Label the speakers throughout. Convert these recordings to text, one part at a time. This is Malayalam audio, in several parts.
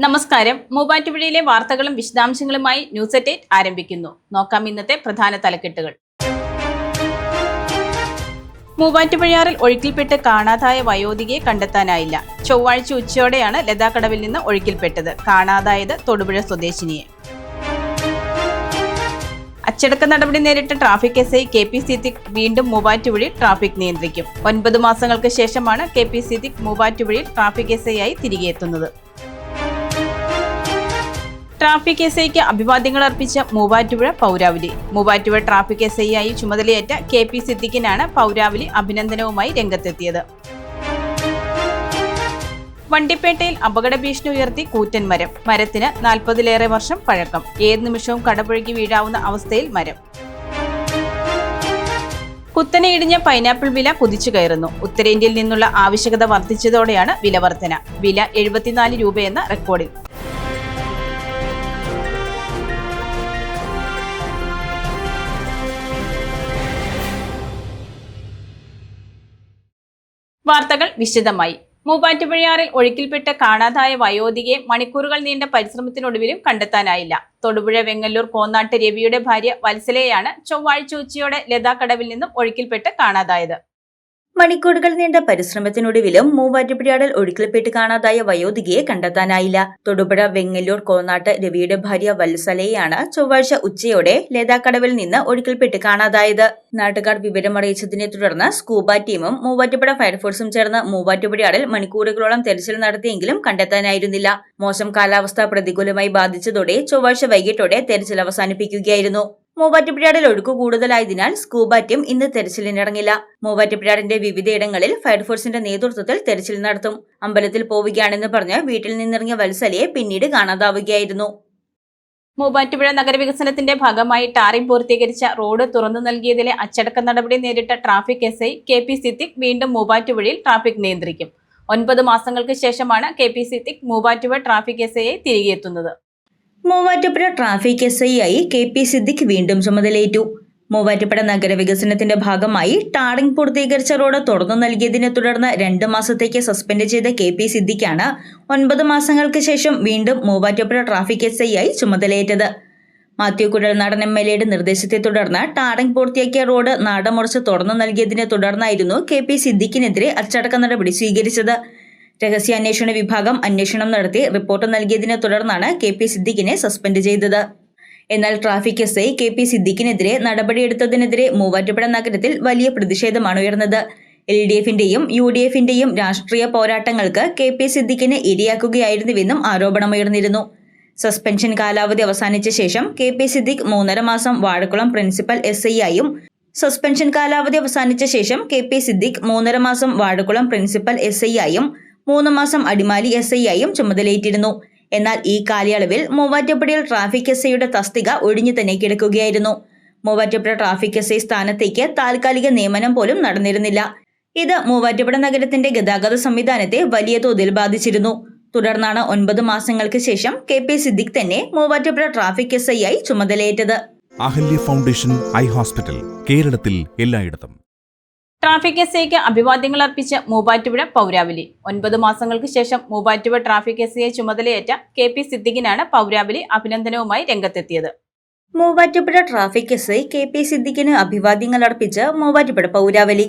Speaker 1: നമസ്കാരം. മൂവാറ്റുപുഴയിലെ വാർത്തകളും വിശദാംശങ്ങളുമായി ന്യൂസ് അറ്റ് 8 ആരംഭിക്കുന്നു. നോക്കാം ഇന്നത്തെ പ്രധാന തലക്കെട്ടുകൾ. മൂവാറ്റുപുഴയാറിൽ ഒഴുക്കിൽപ്പെട്ട് കാണാതായ വയോധികയെ കണ്ടെത്താനായില്ല. ചൊവ്വാഴ്ച ഉച്ചയോടെയാണ് ലതാക്കടവിൽ നിന്ന് ഒഴുക്കിൽപ്പെട്ടത്. കാണാതായത് തൊടുപുഴ സ്വദേശിനിയെ. അച്ചടക്ക നടപടി നേരിട്ട ട്രാഫിക് SI KP സിദ്ദിഖ് വീണ്ടും മൂവാറ്റുപുഴയിൽ ട്രാഫിക് നിയന്ത്രിക്കും. 9 മാസങ്ങൾക്ക് ശേഷമാണ് KP സിദ്ദിഖ് മൂവാറ്റുപുഴയിൽ ട്രാഫിക് SI ആയി തിരികെ എത്തുന്നത്. ട്രാഫിക് SIക്ക് അഭിവാദ്യങ്ങൾ അർപ്പിച്ച മൂവാറ്റുപുഴ പൗരാവലി. മൂവാറ്റുപുഴ ട്രാഫിക് SI ആയി ചുമതലയേറ്റ KP സിദ്ദിഖിനാണ് പൗരാവലി അഭിനന്ദനവുമായി രംഗത്തെത്തിയത്. വണ്ടിപ്പേട്ടയിൽ അപകട ഭീഷണി ഉയർത്തി കൂറ്റൻ മരം. മരത്തിന് 40-ലേറെ വർഷം പഴക്കം. ഏത് നിമിഷവും കടപുഴകി വീഴാവുന്ന അവസ്ഥയിൽ മരം. കുത്തനെ ഇടിഞ്ഞ പൈനാപ്പിൾ വില കുതിച്ചു കയറുന്നു. ഉത്തരേന്ത്യയിൽ നിന്നുള്ള ആവശ്യകത വർദ്ധിച്ചതോടെയാണ് വില വർധന. വില 74 രൂപയെന്ന റെക്കോർഡിൽ. വാർത്തകൾ വിശദമായി. മൂവാറ്റുപുഴയാറിൽ ഒഴുക്കിൽപ്പെട്ട് കാണാതായ വയോധികയെ മണിക്കൂറുകൾ നീണ്ട പരിശ്രമത്തിനൊടുവിലും കണ്ടെത്താനായില്ല. തൊടുപുഴ വെങ്ങല്ലൂർ കോന്നാട്ട് രവിയുടെ ഭാര്യ വത്സലയെയാണ് ചൊവ്വാഴ്ച ഉച്ചയോടെ ലതാക്കടവിൽ നിന്നും ഒഴുക്കിൽപ്പെട്ട് കാണാതായത്.
Speaker 2: മണിക്കൂറുകൾ നീണ്ട പരിശ്രമത്തിനൊടുവിലും മൂവാറ്റുപുഴയാറിൽ ഒഴുക്കിൽപ്പെട്ട് കാണാതായ വയോധികയെ കണ്ടെത്താനായില്ല. തൊടുപുഴ വെങ്ങല്ലൂർ കോന്നാട്ട് രവിയുടെ ഭാര്യ വത്സലയെയാണ് ചൊവ്വാഴ്ച ഉച്ചയോടെ ലതാക്കടവിൽ നിന്ന് ഒഴുക്കിൽപ്പെട്ട് കാണാതായത്. നാട്ടുകാർ വിവരമറിയിച്ചതിനെ തുടർന്ന് സ്കൂബ ടീമും മൂവാറ്റുപുഴ ഫയർഫോഴ്സും ചേർന്ന് മൂവാറ്റുപുഴയാറിൽ മണിക്കൂറുകളോളം തെരച്ചിൽ നടത്തിയെങ്കിലും കണ്ടെത്താനായിരുന്നില്ല. മോശം കാലാവസ്ഥ പ്രതികൂലമായി ബാധിച്ചതോടെ ചൊവ്വാഴ്ച വൈകിട്ടോടെ തെരച്ചിൽ അവസാനിപ്പിക്കുകയായിരുന്നു. മൂവാറ്റുപുഴയാറിൽ ഒഴുക്ക് കൂടുതലായതിനാൽ സ്കൂബ ടീം ഇന്ന് തെരച്ചിലിനിറങ്ങില്ല. മൂവാറ്റുപുഴയാറിന്റെ വിവിധയിടങ്ങളിൽ ഫയർഫോഴ്സിന്റെ നേതൃത്വത്തിൽ തെരച്ചിൽ നടത്തും. അമ്പലത്തിൽ പോവുകയാണെന്ന് പറഞ്ഞ് വീട്ടിൽ നിന്നിറങ്ങിയ വത്സലയെ പിന്നീട് കാണാതാവുകയായിരുന്നു.
Speaker 1: മൂവാറ്റുപുഴ നഗരവികസനത്തിന്റെ ഭാഗമായി ടാറിംഗ് പൂർത്തീകരിച്ച റോഡ് തുറന്നു നൽകിയതിലെ അച്ചടക്ക നടപടി നേരിട്ട ട്രാഫിക് SI KP സിദ്ദിഖ് വീണ്ടും മൂവാറ്റുപുഴയിൽ ട്രാഫിക് നിയന്ത്രിക്കും. 9 മാസങ്ങൾക്ക് ശേഷമാണ് KP Siddique Muvattupuzha traffic SI ആയി തിരികെ എത്തുന്നത്.
Speaker 2: മൂവാറ്റുപുഴ ട്രാഫിക് SI ആയി KP സിദ്ദിഖ് വീണ്ടും ചുമതലയേറ്റു. മൂവാറ്റുപുഴ നഗരവികസനത്തിന്റെ ഭാഗമായി ടാറിംഗ് പൂർത്തീകരിച്ച റോഡ് തുറന്നു നൽകിയതിനെ തുടർന്ന് 2 മാസത്തേക്ക് സസ്പെൻഡ് ചെയ്ത KP സിദ്ദിഖാണ് 9 മാസങ്ങൾക്ക് ശേഷം വീണ്ടും മൂവാറ്റുപുഴ ട്രാഫിക് SI ആയി ചുമതലയേറ്റത്. മാത്യു കുഴൽനാടൻ MLAയുടെ നിർദ്ദേശത്തെ തുടർന്ന് ടാറിംഗ് പൂർത്തിയാക്കിയ റോഡ് നാടമുറിച്ച് തുറന്നു നൽകിയതിനെ തുടർന്നായിരുന്നു KP സിദ്ദിഖിനെതിരെ അച്ചടക്ക നടപടി സ്വീകരിച്ചത്. രഹസ്യാന്വേഷണ വിഭാഗം അന്വേഷണം നടത്തി റിപ്പോർട്ട് നൽകിയതിനെ തുടർന്നാണ് KP സിദ്ദിഖിനെ സസ്പെൻഡ് ചെയ്തത്. എന്നാൽ ട്രാഫിക് SI KP സിദ്ദിഖിനെതിരെ നടപടിയെടുത്തതിനെതിരെ മൂവാറ്റുപുഴ നഗരത്തിൽ വലിയ പ്രതിഷേധമാണ് ഉയർന്നത്. LDFന്റെയും UDFന്റെയും രാഷ്ട്രീയ പോരാട്ടങ്ങൾക്ക് KP സിദ്ദിഖിനെ ഇരയാക്കുകയായിരുന്നുവെന്നും ആരോപണമുയർന്നിരുന്നു. സസ്പെൻഷൻ കാലാവധി അവസാനിച്ച ശേഷം KP സിദ്ദിഖ് 3.5 മാസം വാഴക്കുളം പ്രിൻസിപ്പൽ SI ആയും സസ്പെൻഷൻ കാലാവധി അവസാനിച്ച ശേഷം KP സിദ്ദിഖ് 3.5 മാസം വാഴക്കുളം പ്രിൻസിപ്പൽ SI ആയും 3 മാസം അടിമാലി SI ആയും ചുമതലയേറ്റിരുന്നു. എന്നാൽ ഈ കാലയളവിൽ മൂവാറ്റുപുഴയിൽ ട്രാഫിക് SIയുടെ തസ്തിക ഒഴിഞ്ഞു തന്നെ കിടക്കുകയായിരുന്നു. മൂവാറ്റുപുഴ ട്രാഫിക് SI സ്ഥാനത്തേക്ക് താൽക്കാലിക നിയമനം പോലും നടന്നിരുന്നില്ല. ഇത് മൂവാറ്റുപുഴ നഗരത്തിന്റെ ഗതാഗത സംവിധാനത്തെ വലിയ തോതിൽ ബാധിച്ചിരുന്നു. തുടർന്നാണ് 9 മാസങ്ങൾക്ക് ശേഷം KP സിദ്ദിഖ് തന്നെ മൂവാറ്റുപുഴ ട്രാഫിക് SI ആയി ചുമതലയേറ്റത്.
Speaker 3: അഹല്യ ഫൗണ്ടേഷൻ ഐ ഹോസ്പിറ്റൽ, കേരളത്തിൽ എല്ലായിടത്തും.
Speaker 1: ട്രാഫിക് SIക്ക് അഭിവാദ്യങ്ങൾ അർപ്പിച്ച് മൂവാറ്റുപുഴ പൗരാവലി. 9 മാസങ്ങൾക്ക് ശേഷം മൂവാറ്റുപുഴ ട്രാഫിക് SI ചുമതലയേറ്റ KP സിദ്ദിഖിനാണ് പൗരാവലി അഭിനന്ദനവുമായി രംഗത്തെത്തിയത്.
Speaker 2: മൂവാറ്റുപുഴ ട്രാഫിക് SI KP സിദ്ദിഖിന് അഭിവാദ്യങ്ങൾ അർപ്പിച്ച് മൂവാറ്റുപുഴ പൗരാവലി.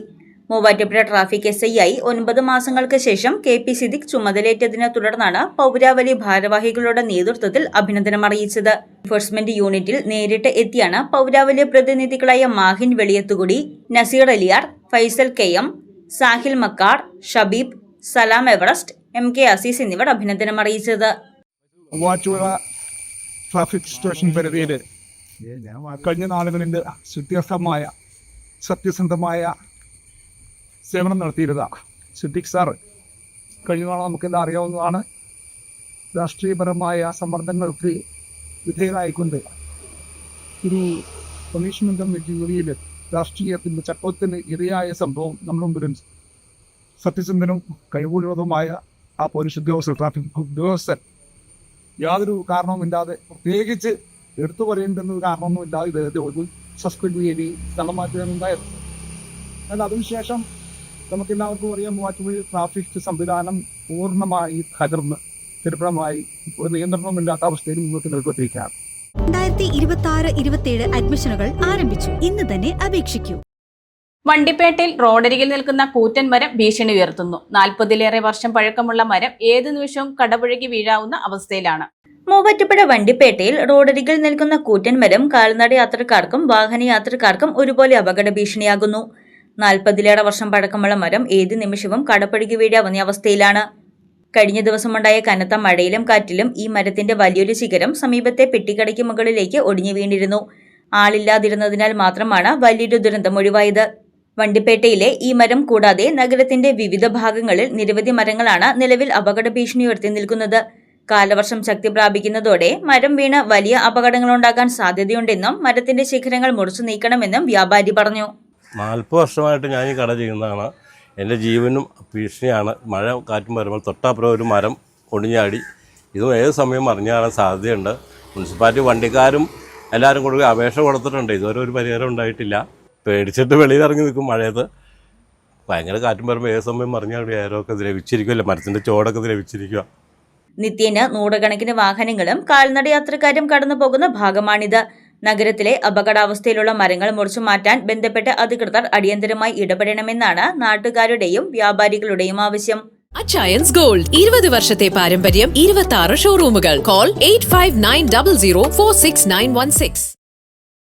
Speaker 2: മൂവാറ്റുപുഴ ട്രാഫിക് SI ആയി 9 മാസങ്ങൾക്ക് ശേഷം KP സിദ്ദിഖ് ചുമതലയേറ്റതിനെ തുടർന്നാണ് പൗരാവലി ഭാരവാഹികളുടെ നേതൃത്വത്തിൽ അഭിനന്ദനം അറിയിച്ചത്. എൻഫോഴ്സ്മെന്റ് യൂണിറ്റിൽ നേരിട്ട് എത്തിയാണ് പൗരാവലി പ്രതിനിധികളായ മാഹിൻ വെളിയത്തുകുടി, നസീർ അലിയാർ, ഫൈസൽ KM, സാഹിൽ മക്കാർ, ഷബീബ്, സലാം എവറസ്റ്റ്, MK അസീസ് എന്നിവർ അഭിനന്ദനം അറിയിച്ചത്.
Speaker 4: മൂവാറ്റുപുഴ ട്രാഫിക് സ്റ്റേഷൻ പരിധിയിൽ കഴിഞ്ഞ നാളുകളിൽ സത്യസന്ധമായ സേവനം നടത്തിയിരുന്ന സിദ്ദിഖ് സാറ് കഴിഞ്ഞ നാളെ നമുക്കെല്ലാം അറിയാവുന്നതാണ്. രാഷ്ട്രീയപരമായ സമ്മർദ്ദങ്ങൾക്ക് വിധേയരായിക്കൊണ്ട് ഒരു പണിഷ്മെന്റ് കമ്മിറ്റിയിൽ രാഷ്ട്രീയത്തിൻ്റെ ചട്ടത്തിന് ഇരയായ സംഭവം നമ്മുടെ മുമ്പിൽ സത്യസന്ധനും കഴിവുള്ളതുമായ ആ പോലീസ് ഉദ്യോഗസ്ഥർ, ട്രാഫിക് ഉദ്യോഗസ്ഥൻ യാതൊരു കാരണവുമില്ലാതെ, പ്രത്യേകിച്ച് എടുത്തു പറയേണ്ടുന്ന കാരണമൊന്നുമില്ലാതെ ഇദ്ദേഹത്തെ ഒരു സസ്പെൻഡ് ചെയ്യുകയും സ്ഥലം മാറ്റുകയുണ്ടായത്. എന്നാൽ അതിനുശേഷം നമുക്കെല്ലാവർക്കും അറിയാം, മൂവാറ്റുപുഴ ട്രാഫിക് സംവിധാനം പൂർണ്ണമായി തകർന്ന് തീവ്രമായി ഒരു നിയന്ത്രണമില്ലാത്ത അവസ്ഥയിൽ മുന്നോട്ട് നിൽക്കൊണ്ടിരിക്കുകയാണ്.
Speaker 5: 2026-27 അഡ്മിഷനുകൾ ആരംഭിച്ചു. ഇന്ന് തന്നെ അപേക്ഷിക്കൂ.
Speaker 1: വണ്ടിപ്പേട്ടയിൽ റോഡരികിൽ നിൽക്കുന്ന കൂറ്റൻ മരം ഭീഷണി ഉയർത്തുന്നു. 40-ലേറെ വർഷം പഴക്കമുള്ള മരം ഏതു നിമിഷവും കടപുഴകി വീഴാവുന്ന അവസ്ഥയിലാണ്.
Speaker 2: മൂവാറ്റുപുഴ വണ്ടിപ്പേട്ടയിൽ റോഡരികിൽ നിൽക്കുന്ന കൂറ്റൻ മരം കാൽനട യാത്രക്കാർക്കും വാഹനയാത്രക്കാർക്കും ഒരുപോലെ അപകട ഭീഷണിയാകുന്നു. 40-ലേറെ വർഷം പഴക്കമുള്ള മരം ഏതു നിമിഷവും കടപുഴകി വീഴാവുന്ന അവസ്ഥയിലാണ്. കഴിഞ്ഞ ദിവസമുണ്ടായ കനത്ത മഴയിലും കാറ്റിലും ഈ മരത്തിന്റെ വലിയൊരു ശിഖരം സമീപത്തെ പെട്ടിക്കടയ്ക്ക് മുകളിലേക്ക് ഒടിഞ്ഞു വീണിരുന്നു. ആളില്ലാതിരുന്നതിനാൽ മാത്രമാണ് വലിയൊരു ദുരന്തം ഒഴിവായത്. വണ്ടിപ്പേട്ടയിലെ ഈ മരം കൂടാതെ നഗരത്തിന്റെ വിവിധ ഭാഗങ്ങളിൽ നിരവധി മരങ്ങളാണ് നിലവിൽ അപകട ഭീഷണി ഉയർത്തി നിൽക്കുന്നത്. കാലവർഷം ശക്തി പ്രാപിക്കുന്നതോടെ മരം വീണ് വലിയ അപകടങ്ങളുണ്ടാകാൻ സാധ്യതയുണ്ടെന്നും മരത്തിന്റെ ശിഖരങ്ങൾ മുറിച്ചു നീക്കണമെന്നും വ്യാപാരി പറഞ്ഞു.
Speaker 6: 40 വർഷമായിട്ട് ഞാൻ ഈ കട ചെയ്യുന്നതാണ്. എൻ്റെ ജീവനും ഭീഷണിയാണ്. മഴ കാറ്റും വരുമ്പോൾ തൊട്ടപ്പുറം ഒരു മരം ഒടിഞ്ഞാടി. ഇതും ഏത് സമയം മറിഞ്ഞാണ് സാധ്യതയുണ്ട്. മുനിസിപ്പാലിറ്റി വണ്ടിക്കാരും എല്ലാവരും കൊടുക്കുക അപേക്ഷ കൊടുത്തിട്ടുണ്ട്. ഇതുവരെ ഒരു പരിഹാരം ഉണ്ടായിട്ടില്ല. പേടിച്ചിട്ട് വെളിയിൽ ഇറങ്ങി നിൽക്കും. മഴയത്ത് ഭയങ്കര കാറ്റും വരുമ്പോൾ ഏത് സമയം മറിഞ്ഞാടി ആരൊക്കെ ദ്രവിച്ചിരിക്കുമല്ലോ, മരത്തിൻ്റെ ചോടൊക്കെ ദ്രവിച്ചിരിക്കുക.
Speaker 2: നിത്യേന നൂറുകണക്കിന് വാഹനങ്ങളും കാൽനട യാത്രക്കാരും കടന്നു പോകുന്ന ഭാഗമാണിത്. നഗരത്തിലെ അപകടാവസ്ഥയിലുള്ള മരങ്ങൾ മുറിച്ചു മാറ്റാൻ ബന്ധപ്പെട്ട അധികൃതർ അടിയന്തരമായി ഇടപെടണമെന്നാണ് നാട്ടുകാരുടെയും വ്യാപാരികളുടെയും ആവശ്യം.
Speaker 7: അച്ചയൻസ് ഗോൾഡ് 20 വർഷത്തെ പാരമ്പര്യം, 26 ഷോറൂമുകൾ. കോൾ 8590046916.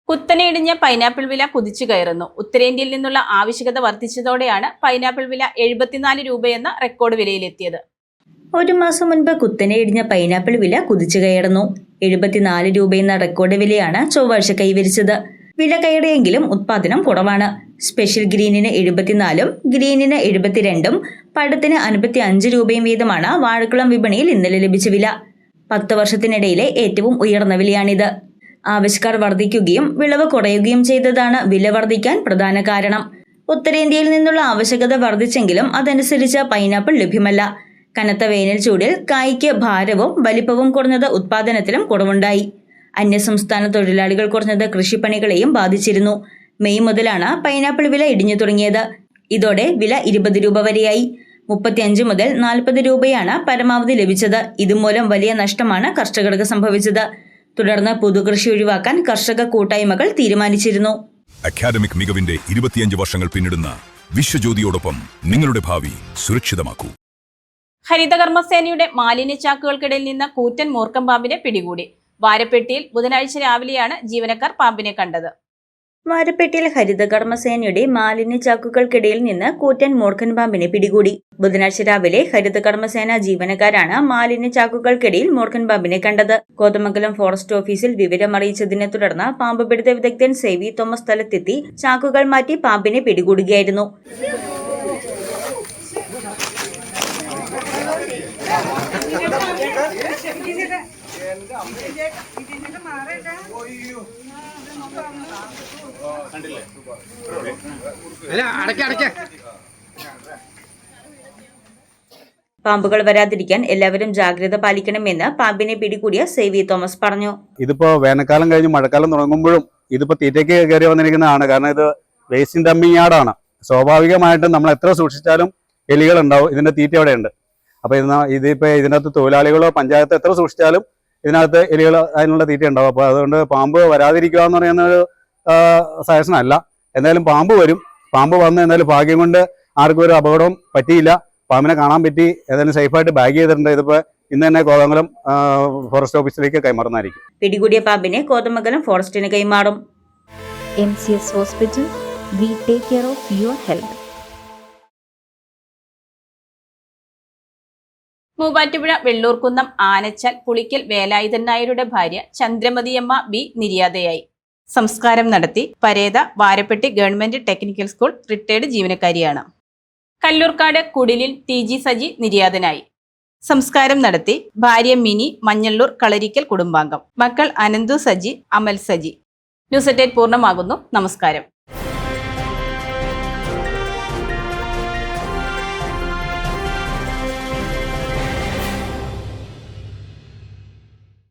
Speaker 1: കുത്തനെ ഇടിഞ്ഞ പൈനാപ്പിൾ വില കുതിച്ചു കയറുന്നു. ഉത്തരേന്ത്യയിൽ നിന്നുള്ള ആവശ്യകത വർദ്ധിച്ചതോടെയാണ് പൈനാപ്പിൾ വില 74 രൂപയെന്ന റെക്കോർഡ് വിലയിലെത്തിയത്.
Speaker 2: ഒരു മാസം മുൻപ് കുത്തനെ ഇടിഞ്ഞ പൈനാപ്പിൾ വില കുതിച്ചു കയറുന്നു. 74 രൂപയെന്ന റെക്കോർഡ് വിലയാണ് ചൊവ്വാഴ്ച കൈവരിച്ചത്. വില കയറിയെങ്കിലും ഉത്പാദനം കുറവാണ്. സ്പെഷ്യൽ ഗ്രീനിന് 74ഉം ഗ്രീനിന് 72ഉം പഴത്തിന് 55 രൂപയും വീതമാണ് വാഴക്കുളം വിപണിയിൽ ഇന്നലെ ലഭിച്ച വില. 10 വർഷത്തിനിടയിലെ ഏറ്റവും ഉയർന്ന വിലയാണിത്. ആവശ്യക്കാർ വർദ്ധിക്കുകയും വിളവ് കുറയുകയും ചെയ്തതാണ് വില വർദ്ധിക്കാൻ പ്രധാന കാരണം. ഉത്തരേന്ത്യയിൽ നിന്നുള്ള ആവശ്യകത വർദ്ധിച്ചെങ്കിലും അതനുസരിച്ച് പൈനാപ്പിൾ ലഭ്യമല്ല. കനത്ത വേനൽ ചൂടിൽ കായ്ക്ക് ഭാരവും വലിപ്പവും കുറഞ്ഞത് ഉത്പാദനത്തിലും കുറവുണ്ടായി. അന്യസംസ്ഥാന തൊഴിലാളികൾ കുറഞ്ഞത് കൃഷിപ്പണികളെയും ബാധിച്ചിരുന്നു. മെയ് മുതലാണ് പൈനാപ്പിൾ വില ഇടിഞ്ഞു തുടങ്ങിയത്. ഇതോടെ വില 20 രൂപ വരെയായി. 35 മുതൽ 40 രൂപയാണ് പരമാവധി ലഭിച്ചത്. ഇതുമൂലം വലിയ നഷ്ടമാണ് കർഷകർക്ക് സംഭവിച്ചത്. തുടർന്ന് പുതുകൃഷി ഒഴിവാക്കാൻ കർഷക കൂട്ടായ്മകൾ തീരുമാനിച്ചിരുന്നു.
Speaker 8: അക്കാദമിക് മികവിന്റെ 25 വർഷങ്ങൾ പിന്നിടുന്ന വിശ്വജ്യോതിയോടൊപ്പം നിങ്ങളുടെ ഭാവി സുരക്ഷിതമാക്കൂ.
Speaker 1: ഹരിതകർമ്മസേനയുടെ മാലിന്യ ചാക്കുകൾക്കിടയിൽ നിന്ന് കൂറ്റൻ മൂർക്കം പാമ്പിനെ പിടികൂടി. വാരപ്പെട്ടിയിൽ ബുധനാഴ്ച രാവിലെയാണ് ജീവനക്കാർ പാമ്പിനെ കണ്ടത്.
Speaker 2: വാരപ്പെട്ടിയിൽ ഹരിതകർമ്മസേനയുടെ മാലിന്യ ചാക്കുകൾക്കിടയിൽ നിന്ന് കൂറ്റൻ മൂർഖൻ പാമ്പിനെ പിടികൂടി. ബുധനാഴ്ച രാവിലെ ഹരിതകർമ്മസേന ജീവനക്കാരാണ് മാലിന്യ ചാക്കുകൾക്കിടയിൽ മൂർഖൻ പാമ്പിനെ കണ്ടത്. കോതമംഗലം ഫോറസ്റ്റ് ഓഫീസിൽ വിവരമറിയിച്ചതിനെ തുടർന്ന് പാമ്പ് പിടുത്ത വിദഗ്ധൻ സേവി തോമസ് സ്ഥലത്തെത്തി ചാക്കുകൾ മാറ്റി പാമ്പിനെ പിടികൂടുകയായിരുന്നു. പാമ്പുകൾ വരാതിരിക്കാൻ എല്ലാവരും ജാഗ്രത പാലിക്കണമെന്ന് പാമ്പിനെ പിടികൂടിയ സേവി തോമസ് പറഞ്ഞു.
Speaker 9: ഇതിപ്പോ വേനൽക്കാലം കഴിഞ്ഞ് മഴക്കാലം തുടങ്ങുമ്പോഴും ഇതിപ്പോ തീറ്റയ്ക്ക് കയറി വന്നിരിക്കുന്നതാണ്. കാരണം ഇത് വേസ്റ്റ് ഡംപിങ് യാർഡാണ്. സ്വാഭാവികമായിട്ടും നമ്മൾ എത്ര സൂക്ഷിച്ചാലും എലികൾ ഉണ്ടാവും. ഇതിന്റെ തീറ്റ അവിടെ ഉണ്ട്. അപ്പൊ ഇതിനകത്ത് തൊഴിലാളികളോ പഞ്ചായത്ത് എത്ര സൂക്ഷിച്ചാലും ഇതിനകത്ത് എലികൾ അതിനുള്ള തീറ്റ ഉണ്ടാവും. അപ്പൊ അതുകൊണ്ട് പാമ്പ് വരാതിരിക്കുക എന്ന് പറയുന്ന ഒരു സജഷൻ അല്ല. എന്തായാലും പാമ്പ് വരും. പാമ്പ് വന്ന് എന്തായാലും ഭാഗ്യം കൊണ്ട് ആർക്കും ഒരു അപകടവും പറ്റിയില്ല. പാമ്പിനെ കാണാൻ പറ്റി. ഏതായാലും സേഫായിട്ട് ബാഗ് ചെയ്തിട്ടുണ്ട്. ഇതിപ്പോ ഇന്ന് തന്നെ കോതമംഗലം ഫോറസ്റ്റ് ഓഫീസിലേക്ക് കൈമാറുന്നതായിരിക്കും.
Speaker 2: പിടികൂടിയ പാമ്പിനെ കോതമംഗലം ഫോറസ്റ്റിന് കൈമാറും.
Speaker 5: MCS Hospital, we take care of your health.
Speaker 1: Muvattupuzha Vellurkunnam Anachal Pulikkal Velayudhan നായരുടെ ഭാര്യ ചന്ദ്രമതിയമ്മ ബി നിര്യാതയായി. സംസ്കാരം നടത്തി. പരേത Varappetty government technical school retired ജീവനക്കാരിയാണ്. കല്ലൂർക്കാട് കുടിലിൽ TG സജി നിര്യാതനായി. സംസ്കാരം നടത്തി. ഭാര്യ മിനി മഞ്ഞള്ളൂർ കളരിക്കൽ കുടുംബാംഗം. മക്കൾ അനന്തു സജി, അമൽ സജി. ന്യൂസ് 8 പൂർണ്ണമാകുന്നു. നമസ്കാരം.